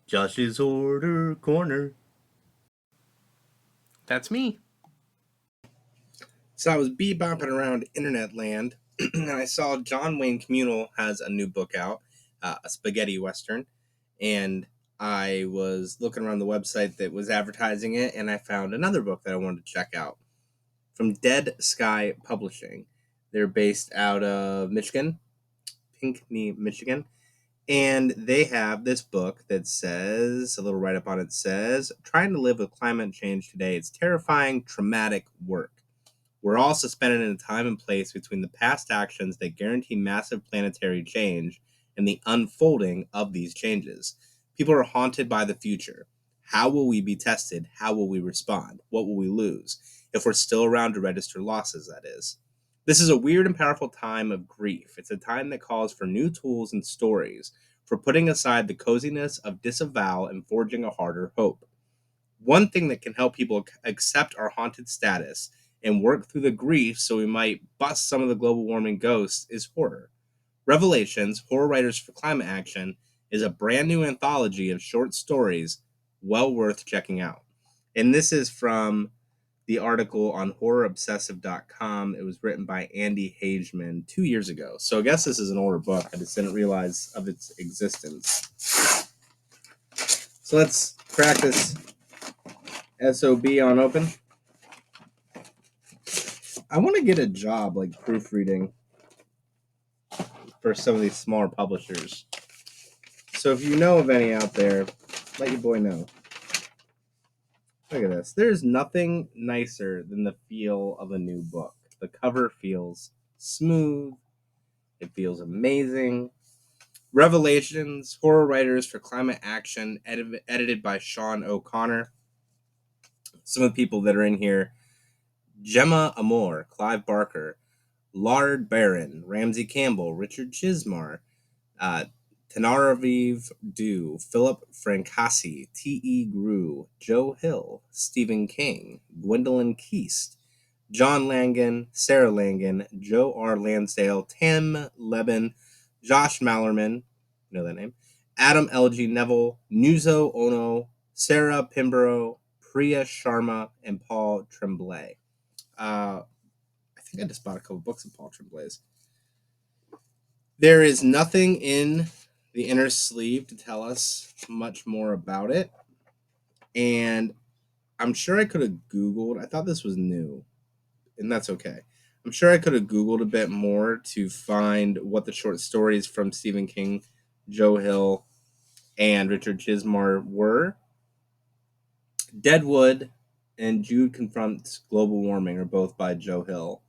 Josh's Order Corner. That's me. So I was bebopping around internet land, and I saw John Wayne Communal has a new book out, a spaghetti western, and I was looking around the website that was advertising it, and I found another book that I wanted to check out from Dead Sky Publishing. They're based out of Michigan, Pinckney, Michigan, and they have this book that says, a little write-up on it says, trying to live with climate change today, it's terrifying, traumatic work. We're all suspended in a time and place between the past actions that guarantee massive planetary change and the unfolding of these changes. People are haunted by the future. How will we be tested? How will we respond? What will we lose? If we're still around to register losses, that is. This is a weird and powerful time of grief. It's a time that calls for new tools and stories, for putting aside the coziness of disavowal and forging a harder hope. One thing that can help people accept our haunted status and work through the grief so we might bust some of the global warming ghosts is horror. Revelations, Horror Writers for Climate Action, is a brand new anthology of short stories well worth checking out. And this is from the article on horrorobsessive.com. It was written by Andy Hageman 2 years ago. So I guess this is an older book. I just didn't realize of its existence. So let's crack this SOB on open. I want to get a job like proofreading for some of these smaller publishers. So if you know of any out there, let your boy know. Look at this. There's nothing nicer than the feel of a new book. The cover feels smooth. It feels amazing. Revelations, Horror Writers for Climate Action, edited by Sean O'Connor. Some of the people that are in here: Gemma, Amor, Clive Barker, Laird, Barron, Ramsey, Campbell, Richard Chizmar, Tananarive, Philip Fracassi, T.E. Grau, Joe Hill, Stephen King, Gwendolyn, Kiste, John Langan, Sarah Langan, Joe R. Lansdale, Tim Lebbon, Josh Malerman, you know that name, Adam L.G. Nevill, Nuzo, Onoh, Sarah Pinborough, Priya, Sharma, and Paul Tremblay. I think I just bought a couple books of Paul Tremblay's. There is nothing in the inner sleeve to tell us much more about it. And I'm sure I could have Googled. I thought this was new, and that's okay. I'm sure I could have Googled a bit more to find what the short stories from Stephen King, Joe Hill, and Richard Chizmar were. Deadwood and Jude Confronts Global Warming are both by Joe Hill.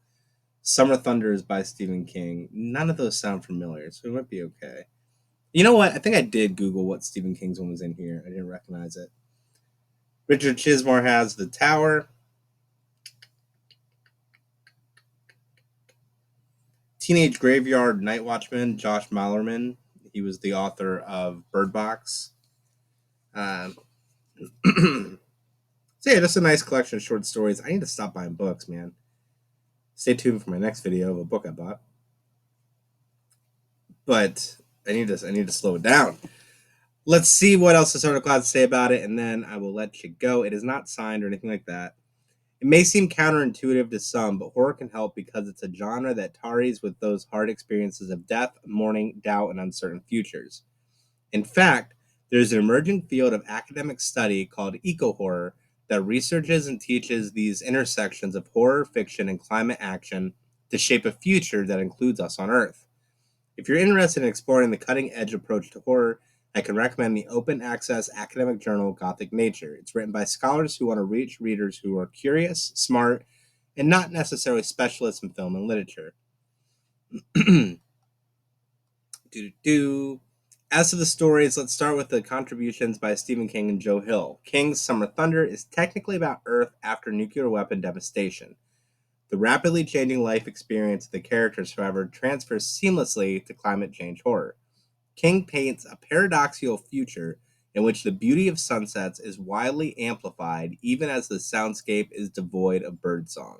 Summer Thunder is by Stephen King. None of those sound familiar, so it might be okay. You know what? I think I did Google what Stephen King's one was in here. I didn't recognize it. Richard Chizmar has The Tower. Teenage Graveyard Night Watchman, Josh Malerman. He was the author of Bird Box. So yeah, just a nice collection of short stories. I need to stop buying books, man. Stay tuned for my next video of a book I bought. But I need to slow it down. Let's see what else this article has to say about it, and then I will let you go. It is not signed or anything like that. It may seem counterintuitive to some, but horror can help because it's a genre that tarries with those hard experiences of death, mourning, doubt, and uncertain futures. In fact, there's an emerging field of academic study called eco-horror that researches and teaches these intersections of horror, fiction, and climate action to shape a future that includes us on Earth. If you're interested in exploring the cutting-edge approach to horror, I can recommend the open-access academic journal Gothic Nature. It's written by scholars who want to reach readers who are curious, smart, and not necessarily specialists in film and literature. As to the stories, let's start with the contributions by Stephen King and Joe Hill. King's Summer Thunder is technically about Earth after nuclear weapon devastation. The rapidly changing life experience of the characters, however, transfers seamlessly to climate change horror. King paints a paradoxical future in which the beauty of sunsets is widely amplified even as the soundscape is devoid of birdsong.